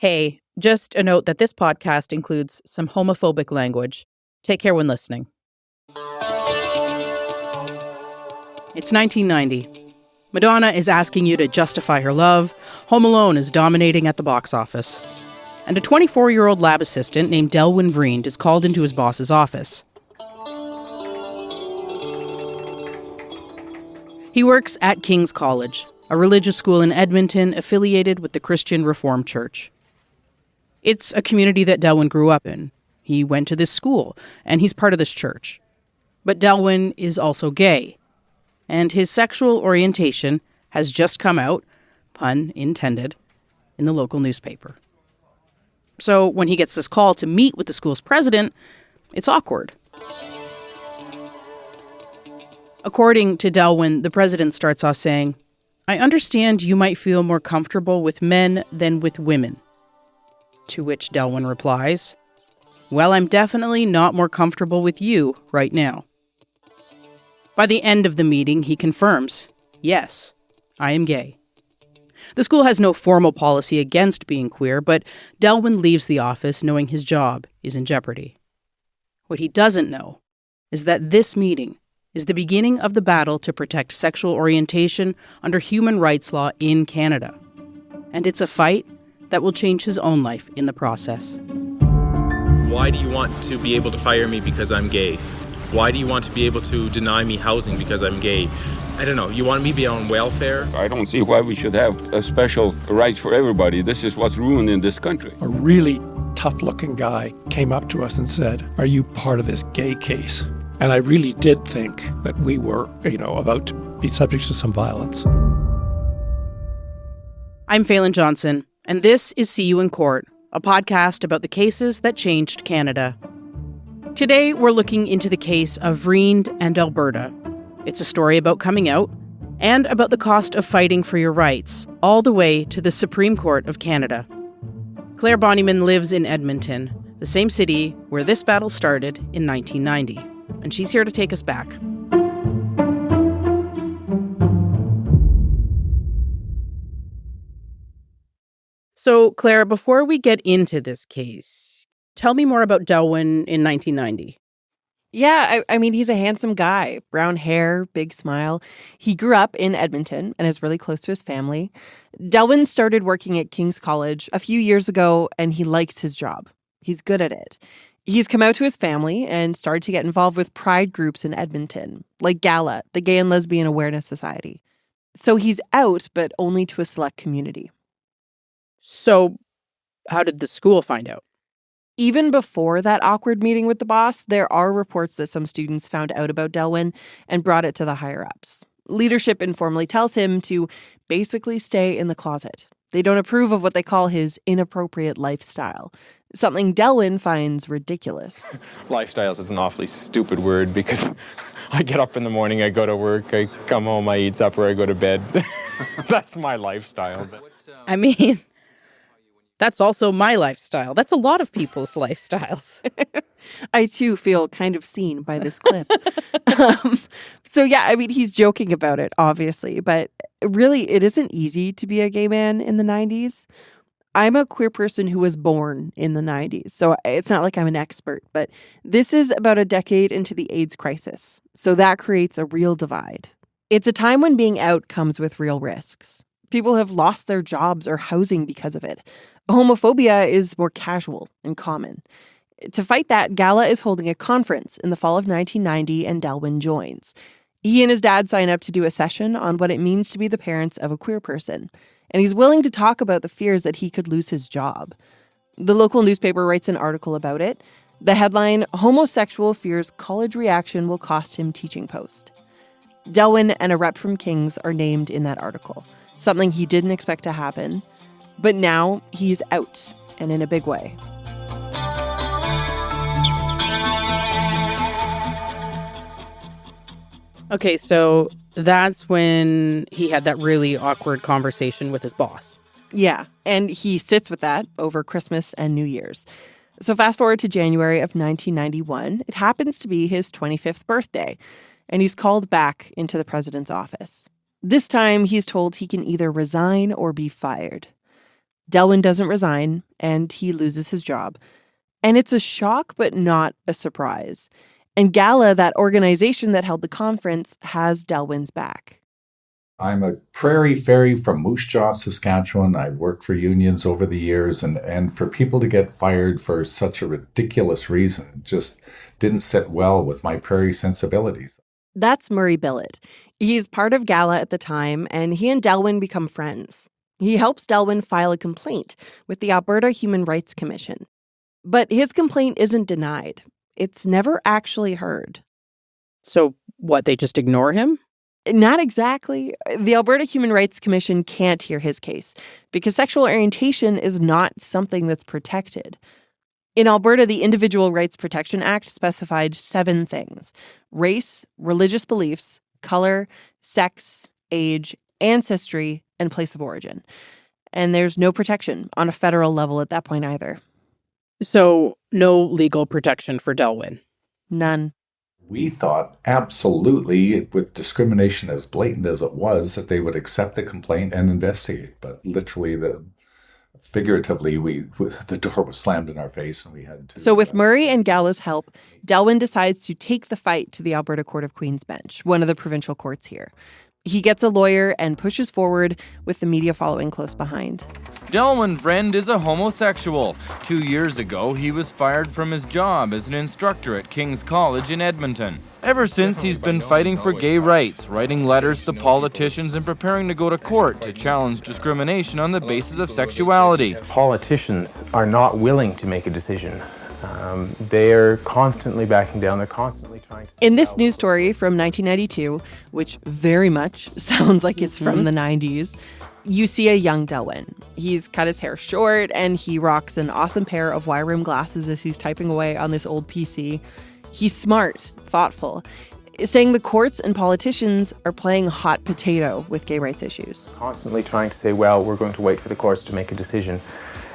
Hey, just a note that this podcast includes some homophobic language. Take care when listening. It's 1990. Madonna is asking you to justify her love. Home Alone is dominating at the box office. And a 24-year-old lab assistant named Delwin Vriend is called into his boss's office. He works at King's College, a religious school in Edmonton affiliated with the Christian Reformed Church. It's a community that Delwin grew up in. He went to this school, and he's part of this church. But Delwin is also gay, and his sexual orientation has just come out, pun intended, in the local newspaper. So when he gets this call to meet with the school's president, it's awkward. According to Delwin, the president starts off saying, "I understand you might feel more comfortable with men than with women." To which Delwin replies, "Well, I'm definitely not more comfortable with you right now." By the end of the meeting, he confirms, "Yes, I am gay." The school has no formal policy against being queer, but Delwin leaves the office knowing his job is in jeopardy. What he doesn't know is that this meeting is the beginning of the battle to protect sexual orientation under human rights law in Canada. And it's a fight that will change his own life in the process. Why do you want to be able to fire me because I'm gay? Why do you want to be able to deny me housing because I'm gay? I don't know. You want me to be on welfare? I don't see why we should have a special rights for everybody. This is what's ruining this country. A really tough-looking guy came up to us and said, "Are you part of this gay case?" And I really did think that we were, about to be subject to some violence. I'm Falen Johnson, and this is See You in Court, a podcast about the cases that changed Canada. Today, we're looking into the case of Vriend and Alberta. It's a story about coming out and about the cost of fighting for your rights, all the way to the Supreme Court of Canada. Clare Bonnyman lives in Edmonton, the same city where this battle started in 1990, and she's here to take us back. So, Claire, before we get into this case, tell me more about Delwin in 1990. Yeah, I mean, he's a handsome guy. Brown hair, big smile. He grew up in Edmonton and is really close to his family. Delwin started working at King's College a few years ago, and he likes his job. He's good at it. He's come out to his family and started to get involved with pride groups in Edmonton, like GALA, the Gay and Lesbian Awareness Society. So he's out, but only to a select community. So, how did the school find out? Even before that awkward meeting with the boss, there are reports that some students found out about Delwin and brought it to the higher-ups. Leadership informally tells him to basically stay in the closet. They don't approve of what they call his inappropriate lifestyle, something Delwin finds ridiculous. Lifestyles is an awfully stupid word because I get up in the morning, I go to work, I come home, I eat supper, I go to bed. That's my lifestyle. I mean, that's also my lifestyle. That's a lot of people's lifestyles. I, too, feel kind of seen by this clip. So, yeah, I mean, he's joking about it, obviously, but really, it isn't easy to be a gay man in the 90s. I'm a queer person who was born in the 90s, so it's not like I'm an expert, but this is about a decade into the AIDS crisis, so that creates a real divide. It's a time when being out comes with real risks. People have lost their jobs or housing because of it. Homophobia is more casual and common. To fight that, GALA is holding a conference in the fall of 1990, and Delwin joins. He and his dad sign up to do a session on what it means to be the parents of a queer person, and he's willing to talk about the fears that he could lose his job. The local newspaper writes an article about it. The headline, "Homosexual Fears College Reaction Will Cost Him Teaching Post." Delwin and a rep from King's are named in that article, something he didn't expect to happen. But now he's out, and in a big way. Okay, so that's when he had that really awkward conversation with his boss. Yeah, and he sits with that over Christmas and New Year's. So fast forward to January of 1991. It happens to be his 25th birthday, and he's called back into the president's office. This time, he's told he can either resign or be fired. Delwin doesn't resign, and he loses his job. And it's a shock, but not a surprise. And Gala, that organization that held the conference, has Delwin's back. I'm a prairie fairy from Moose Jaw, Saskatchewan. I've worked for unions over the years, and for people to get fired for such a ridiculous reason just didn't sit well with my prairie sensibilities. That's Murray Billett. He's part of Gala at the time, and he and Delwin become friends. He helps Delwin file a complaint with the Alberta Human Rights Commission. But his complaint isn't denied. It's never actually heard. So what, they just ignore him? Not exactly. The Alberta Human Rights Commission can't hear his case because sexual orientation is not something that's protected. In Alberta, the Individual Rights Protection Act specified 7 things: race, religious beliefs, color, sex, age, ancestry, and place of origin. And there's no protection on a federal level at that point either. So no legal protection for Delwin? None. We thought absolutely, with discrimination as blatant as it was, that they would accept the complaint and investigate. But literally, figuratively, the door was slammed in our face and we had to... So with Murray and Gala's help, Delwin decides to take the fight to the Alberta Court of Queen's Bench, one of the provincial courts here. He gets a lawyer and pushes forward with the media following close behind. Delwin Vriend is a homosexual. 2 years ago, he was fired from his job as an instructor at King's College in Edmonton. Ever since, he's been fighting for gay rights, writing letters to politicians and preparing to go to court to challenge discrimination on the basis of sexuality. Politicians are not willing to make a decision. They're constantly backing down. They're constantly trying to... In this news story from 1992, which very much sounds like it's from the 90s, you see a young Delwin. He's cut his hair short and he rocks an awesome pair of wire rim glasses as he's typing away on this old PC. He's smart, thoughtful, saying the courts and politicians are playing hot potato with gay rights issues. Constantly trying to say, well, we're going to wait for the courts to make a decision.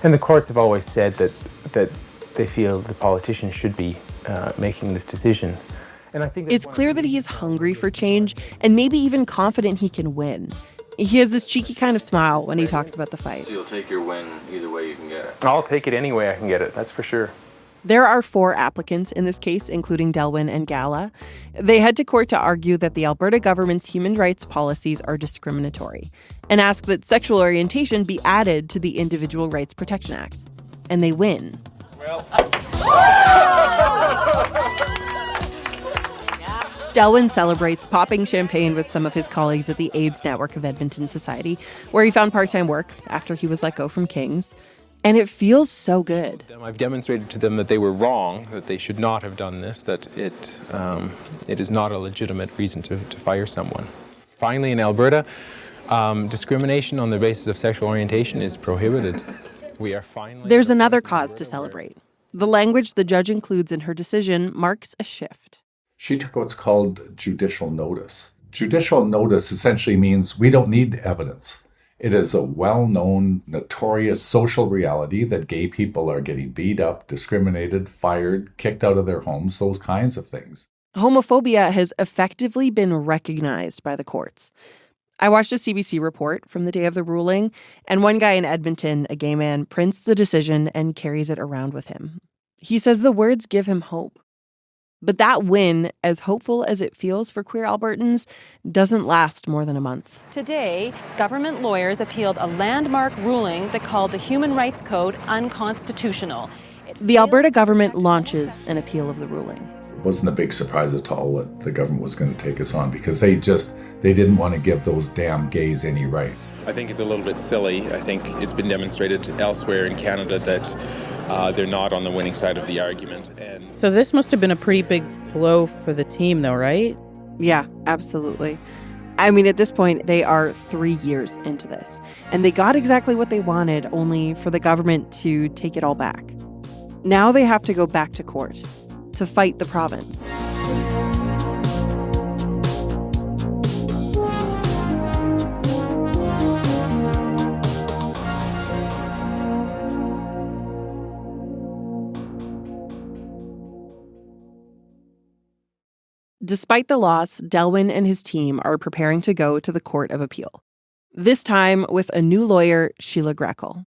And the courts have always said that they feel the politicians should be making this decision. And I think it's clear that he's hungry for change and maybe even confident he can win. He has this cheeky kind of smile when he talks about the fight. So you'll take your win either way you can get it. I'll take it any way I can get it, that's for sure. There are 4 applicants in this case, including Delwin and Gala. They head to court to argue that the Alberta government's human rights policies are discriminatory and ask that sexual orientation be added to the Individual Rights Protection Act. And they win. Delwin celebrates, popping champagne with some of his colleagues at the AIDS Network of Edmonton Society, where he found part-time work after he was let go from King's. And it feels so good. I've demonstrated to them that they were wrong, that they should not have done this, that it is not a legitimate reason to fire someone. Finally, in Alberta, discrimination on the basis of sexual orientation is prohibited. There's another cause to celebrate. The language the judge includes in her decision marks a shift. She took what's called judicial notice. Judicial notice essentially means we don't need evidence. It is a well-known, notorious social reality that gay people are getting beat up, discriminated, fired, kicked out of their homes, those kinds of things. Homophobia has effectively been recognized by the courts. I watched a CBC report from the day of the ruling, and one guy in Edmonton, a gay man, prints the decision and carries it around with him. He says the words give him hope. But that win, as hopeful as it feels for queer Albertans, doesn't last more than a month. Today, government lawyers appealed a landmark ruling that called the Human Rights Code unconstitutional. The Alberta government launches an appeal of the ruling. It wasn't a big surprise at all that the government was going to take us on because they didn't want to give those damn gays any rights. I think it's a little bit silly. I think it's been demonstrated elsewhere in Canada that they're not on the winning side of the argument. And so this must have been a pretty big blow for the team, though, right? Yeah, absolutely. I mean, at this point, they are 3 years into this, and they got exactly what they wanted, only for the government to take it all back. Now they have to go back to court to fight the province. Despite the loss, Delwin and his team are preparing to go to the Court of Appeal. This time with a new lawyer, Sheila Grekel.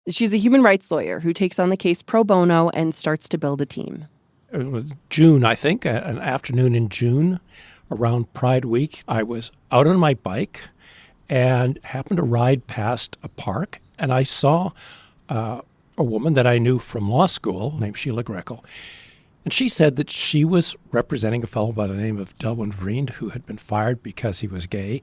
She's a human rights lawyer who takes on the case pro bono and starts to build a team. It was June, I think, an afternoon in June, around Pride Week. I was out on my bike and happened to ride past a park, and I saw a woman that I knew from law school named Sheila Greco. And she said that she was representing a fellow by the name of Delwin Vriend, who had been fired because he was gay.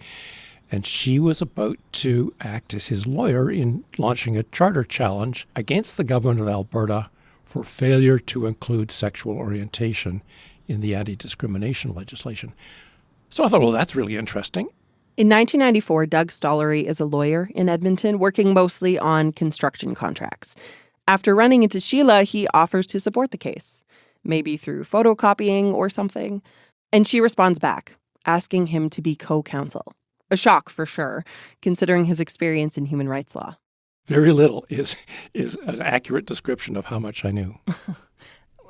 And she was about to act as his lawyer in launching a charter challenge against the government of Alberta for failure to include sexual orientation in the anti-discrimination legislation. So I thought, well, that's really interesting. In 1994, Doug Stollery is a lawyer in Edmonton, working mostly on construction contracts. After running into Sheila, he offers to support the case, maybe through photocopying or something. And she responds back, asking him to be co-counsel. A shock, for sure, considering his experience in human rights law. Very little is an accurate description of how much I knew.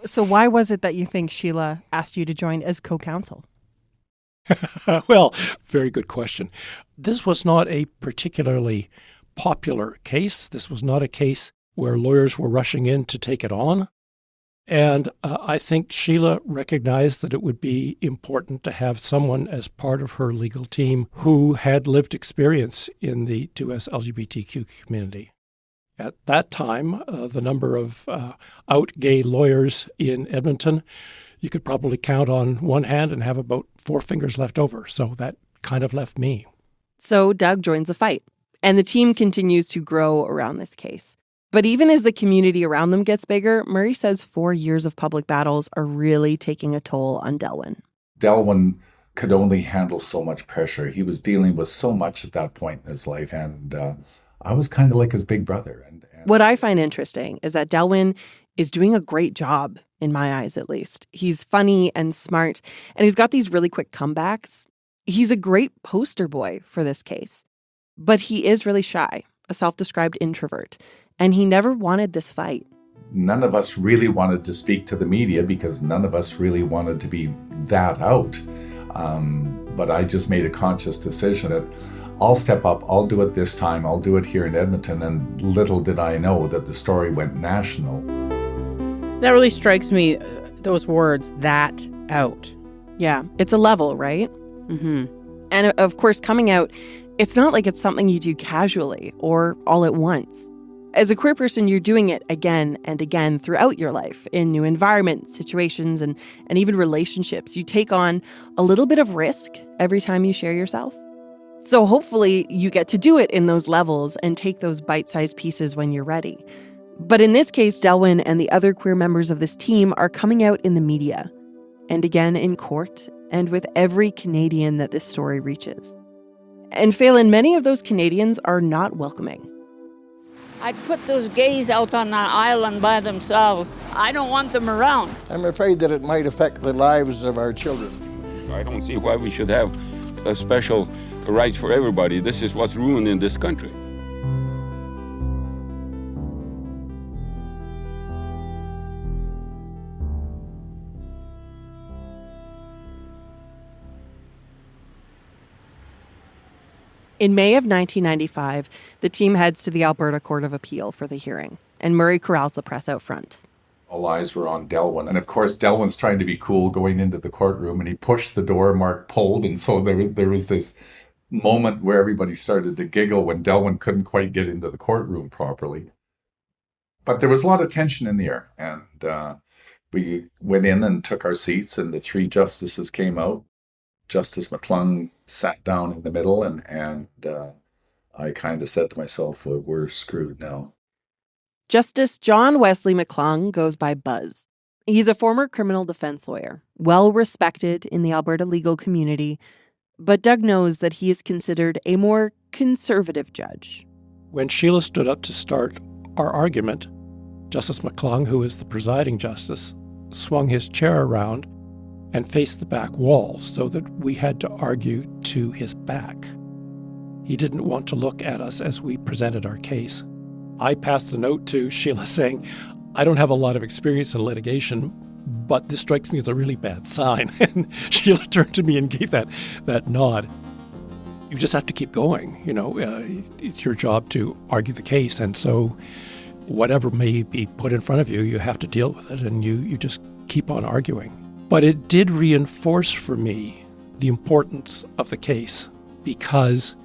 So why was it that you think Sheila asked you to join as co-counsel? Well, very good question. This was not a particularly popular case. This was not a case where lawyers were rushing in to take it on. And I think Sheila recognized that it would be important to have someone as part of her legal team who had lived experience in the 2S LGBTQ community. At that time, the number of out gay lawyers in Edmonton, you could probably count on one hand and have about 4 fingers left over. So that kind of left me. So Doug joins the fight, and the team continues to grow around this case. But even as the community around them gets bigger, Murray says 4 years of public battles are really taking a toll on Delwin. Delwin could only handle so much pressure. He was dealing with so much at that point in his life, and I was kind of like his big brother. And what I find interesting is that Delwin is doing a great job, in my eyes at least. He's funny and smart, and he's got these really quick comebacks. He's a great poster boy for this case. But he is really shy, a self-described introvert. And he never wanted this fight. None of us really wanted to speak to the media because none of us really wanted to be that out. But I just made a conscious decision that I'll step up, I'll do it this time, I'll do it here in Edmonton. And little did I know that the story went national. That really strikes me, those words, that out. Yeah, it's a level, right? Mm-hmm. And of course, coming out, it's not like it's something you do casually or all at once. As a queer person, you're doing it again and again throughout your life in new environments, situations, and even relationships. You take on a little bit of risk every time you share yourself. So hopefully you get to do it in those levels and take those bite-sized pieces when you're ready. But in this case, Delwin and the other queer members of this team are coming out in the media, and again in court, and with every Canadian that this story reaches. And Falen, many of those Canadians are not welcoming. I'd put those gays out on an island by themselves. I don't want them around. I'm afraid that it might affect the lives of our children. I don't see why we should have a special rights for everybody. This is what's ruined in this country. In May of 1995, the team heads to the Alberta Court of Appeal for the hearing, and Murray corrals the press out front. All eyes were on Delwin. And of course, Delwin's trying to be cool going into the courtroom, and he pushed the door, Mark pulled, and so there was this moment where everybody started to giggle when Delwin couldn't quite get into the courtroom properly. But there was a lot of tension in the air, and we went in and took our seats, and the 3 justices came out. Justice McClung sat down in the middle, and I kind of said to myself, well, we're screwed now. Justice John Wesley McClung goes by Buzz. He's a former criminal defense lawyer, well respected in the Alberta legal community, but Doug knows that he is considered a more conservative judge. When Sheila stood up to start our argument, Justice McClung, who is the presiding justice, swung his chair around and faced the back wall so that we had to argue to his back. He didn't want to look at us as we presented our case. I passed the note to Sheila saying, I don't have a lot of experience in litigation, but this strikes me as a really bad sign. And Sheila turned to me and gave that nod. You just have to keep going. It's your job to argue the case. And so whatever may be put in front of you, you have to deal with it, and you just keep on arguing. But it did reinforce for me the importance of the case, because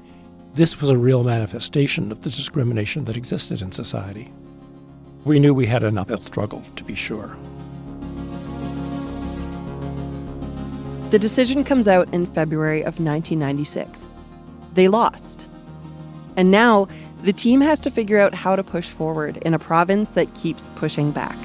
this was a real manifestation of the discrimination that existed in society. We knew we had an uphill struggle, to be sure. The decision comes out in February of 1996. They lost. And now, the team has to figure out how to push forward in a province that keeps pushing back.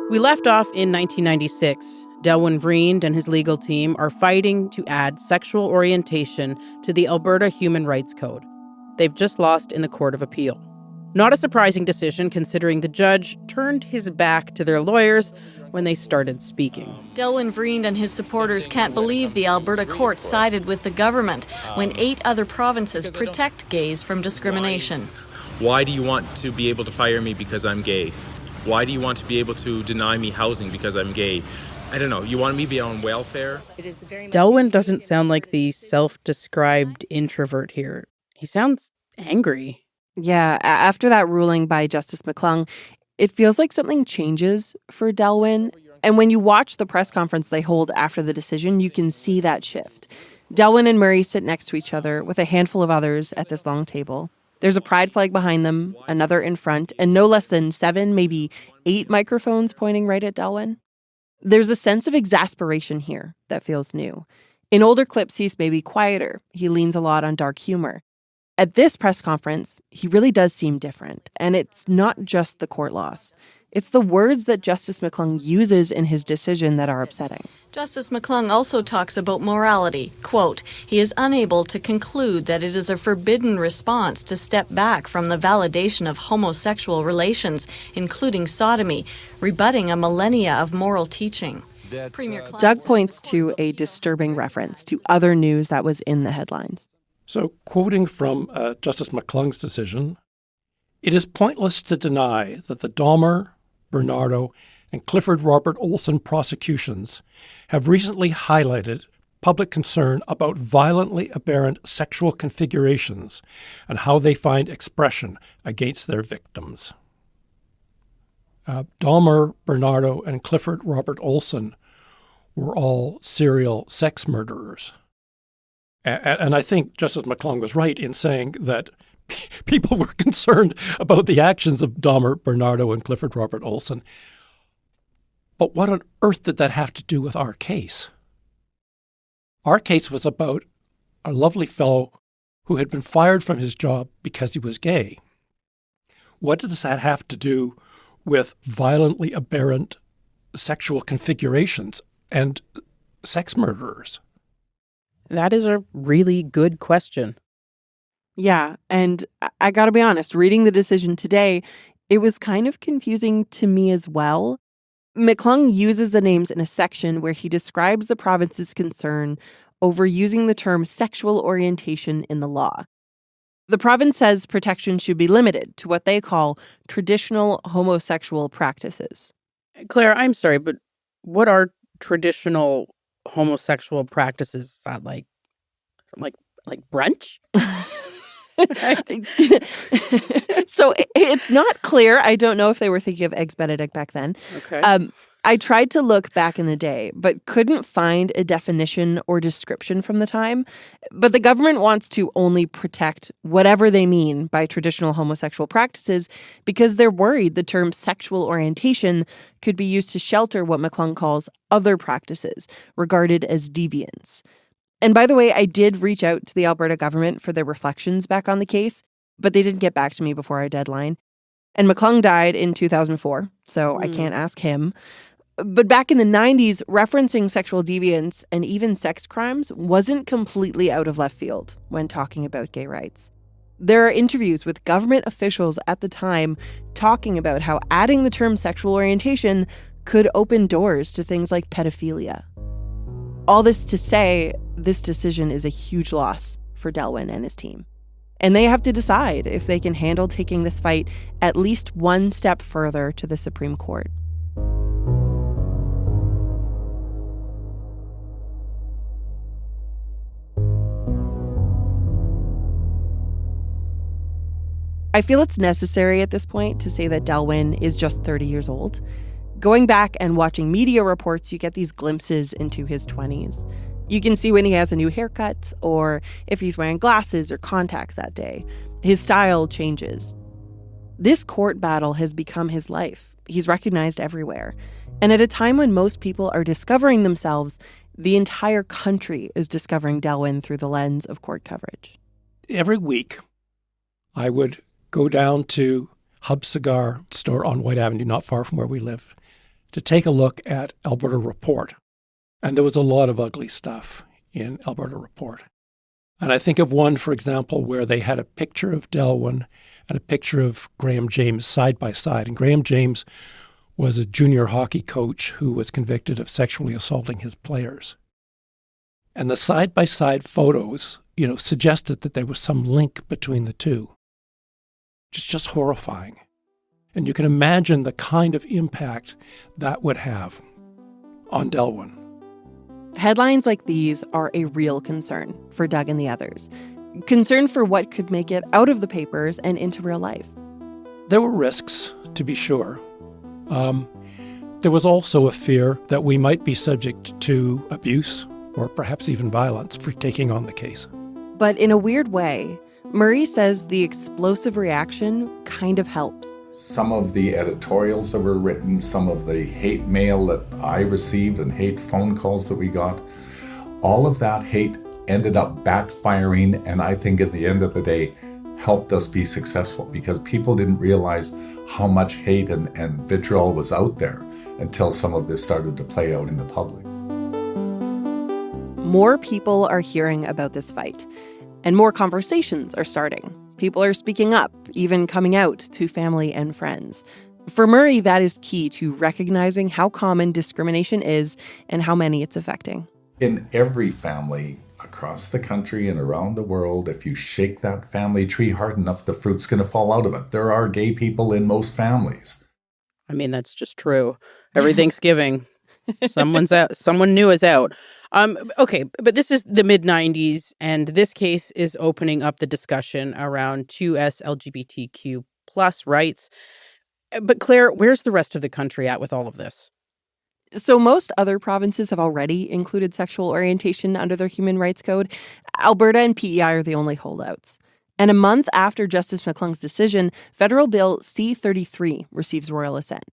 We left off in 1996. Delwin Vriend and his legal team are fighting to add sexual orientation to the Alberta Human Rights Code. They've just lost in the Court of Appeal. Not a surprising decision, considering the judge turned his back to their lawyers when they started speaking. Delwin Vriend and his supporters can't believe the Alberta court sided with the government when 8 other provinces protect gays from discrimination. Why do you want to be able to fire me because I'm gay? Why do you want to be able to deny me housing because I'm gay? I don't know. You want me to be on welfare? Delwin doesn't sound like the self-described introvert here. He sounds angry. Yeah, after that ruling by Justice McClung, it feels like something changes for Delwin. And when you watch the press conference they hold after the decision, you can see that shift. Delwin and Murray sit next to each other with a handful of others at this long table. There's a pride flag behind them, another in front, and no less than 7, maybe 8 microphones pointing right at Delwin. There's a sense of exasperation here that feels new. In older clips, he's maybe quieter. He leans a lot on dark humor. At this press conference, he really does seem different. And it's not just the court loss. It's the words that Justice McClung uses in his decision that are upsetting. Justice McClung also talks about morality. Quote, he is unable to conclude that it is a forbidden response to step back from the validation of homosexual relations, including sodomy, rebutting a millennia of moral teaching. Doug points to a disturbing reference to other news that was in the headlines. So, quoting from Justice McClung's decision, it is pointless to deny that the Dahmer, Bernardo, and Clifford Robert Olson prosecutions have recently highlighted public concern about violently aberrant sexual configurations and how they find expression against their victims. Dahmer, Bernardo, and Clifford Robert Olson were all serial sex murderers. And I think Justice McClung was right in saying that people were concerned about the actions of Dahmer, Bernardo, and Clifford Robert Olson. But what on earth did that have to do with our case? Our case was about a lovely fellow who had been fired from his job because he was gay. What does that have to do with violently aberrant sexual configurations and sex murderers? That is a really good question. Yeah, and I gotta be honest, reading the decision today, it was kind of confusing to me as well. McClung uses the names in a section where he describes the province's concern over using the term sexual orientation in the law. The province says protection should be limited to what they call traditional homosexual practices. Claire, I'm sorry, but what are traditional homosexual practices? Is that like brunch? So it's not clear. I don't know if they were thinking of Eggs Benedict back then. Okay. I tried to look back in the day, but couldn't find a definition or description from the time. But the government wants to only protect whatever they mean by traditional homosexual practices because they're worried the term sexual orientation could be used to shelter what McClung calls other practices regarded as deviance. And by the way, I did reach out to the Alberta government for their reflections back on the case, but they didn't get back to me before our deadline. And McClung died in 2004, so I can't ask him. But back in the 90s, referencing sexual deviance and even sex crimes wasn't completely out of left field when talking about gay rights. There are interviews with government officials at the time talking about how adding the term sexual orientation could open doors to things like pedophilia. All this to say, this decision is a huge loss for Delwin and his team. And they have to decide if they can handle taking this fight at least one step further to the Supreme Court. I feel it's necessary at this point to say that Delwin is just 30 years old. Going back and watching media reports, you get these glimpses into his 20s. You can see when he has a new haircut or if he's wearing glasses or contacts that day. His style changes. This court battle has become his life. He's recognized everywhere. And at a time when most people are discovering themselves, the entire country is discovering Delwin through the lens of court coverage. Every week, I would go down to Hub Cigar store on White Avenue, not far from where we live, to take a look at Alberta Report. And there was a lot of ugly stuff in Alberta Report. And I think of one, for example, where they had a picture of Delwin and a picture of Graham James side by side. And Graham James was a junior hockey coach who was convicted of sexually assaulting his players. And the side-by-side photos, suggested that there was some link between the two. Just horrifying. And you can imagine the kind of impact that would have on Delwin. Headlines like these are a real concern for Doug and the others. Concern for what could make it out of the papers and into real life. There were risks, to be sure. There was also a fear that we might be subject to abuse or perhaps even violence for taking on the case. But in a weird way, Murray says the explosive reaction kind of helps. Some of the editorials that were written, some of the hate mail that I received and hate phone calls that we got, all of that hate ended up backfiring, and I think at the end of the day helped us be successful because people didn't realize how much hate and vitriol was out there until some of this started to play out in the public. More people are hearing about this fight, and more conversations are starting. People are speaking up, even coming out to family and friends. For Murray, that is key to recognizing how common discrimination is and how many it's affecting. In every family across the country and around the world, if you shake that family tree hard enough, the fruit's going to fall out of it. There are gay people in most families. I mean, that's just true. Every Thanksgiving, someone new is out. Okay, but this is the mid-90s, and this case is opening up the discussion around 2S LGBTQ plus rights. But Claire, where's the rest of the country at with all of this? So most other provinces have already included sexual orientation under their human rights code. Alberta and PEI are the only holdouts. And a month after Justice McClung's decision, Federal Bill C-33 receives royal assent.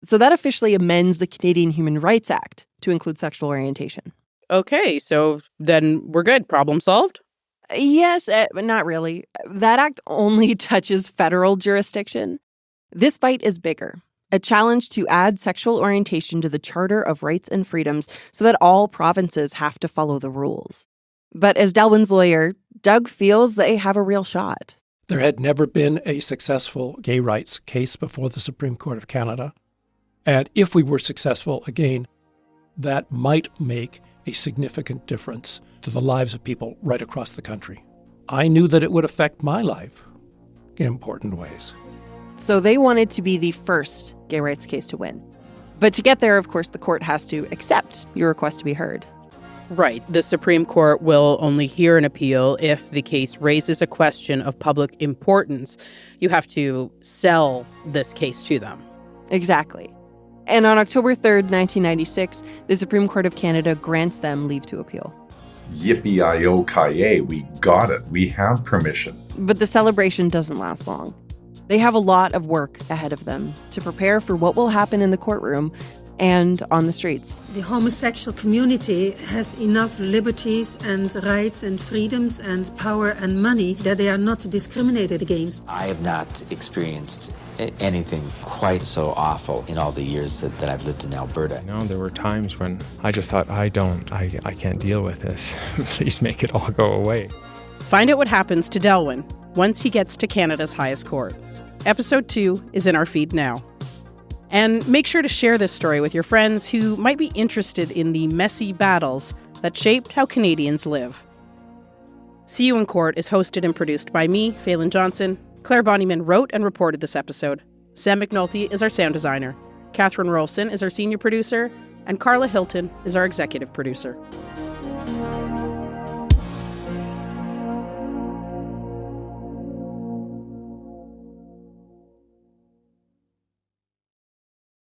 So that officially amends the Canadian Human Rights Act to include sexual orientation. Okay, so then we're good. Problem solved? Yes, but not really. That act only touches federal jurisdiction. This fight is bigger. A challenge to add sexual orientation to the Charter of Rights and Freedoms so that all provinces have to follow the rules. But as Delwin's lawyer, Doug feels they have a real shot. There had never been a successful gay rights case before the Supreme Court of Canada. And if we were successful again, that might make a significant difference to the lives of people right across the country. I knew that it would affect my life in important ways. So they wanted to be the first gay rights case to win. But to get there, of course, the court has to accept your request to be heard. Right. The Supreme Court will only hear an appeal if the case raises a question of public importance. You have to sell this case to them. Exactly. And on October 3rd, 1996, the Supreme Court of Canada grants them leave to appeal. Yippee-i-o-ki-yay, we got it. We have permission. But the celebration doesn't last long. They have a lot of work ahead of them to prepare for what will happen in the courtroom and on the streets. The homosexual community has enough liberties and rights and freedoms and power and money that they are not discriminated against. I have not experienced anything quite so awful in all the years that I've lived in Alberta. There were times when I just thought, I can't deal with this. Please make it all go away. Find out what happens to Delwin once he gets to Canada's highest court. Episode 2 is in our feed now. And make sure to share this story with your friends who might be interested in the messy battles that shaped how Canadians live. See You in Court is hosted and produced by me, Falen Johnson. Clare Bonnyman wrote and reported this episode. Sam McNulty is our sound designer. Catherine Rolfson is our senior producer. And Carla Hilton is our executive producer.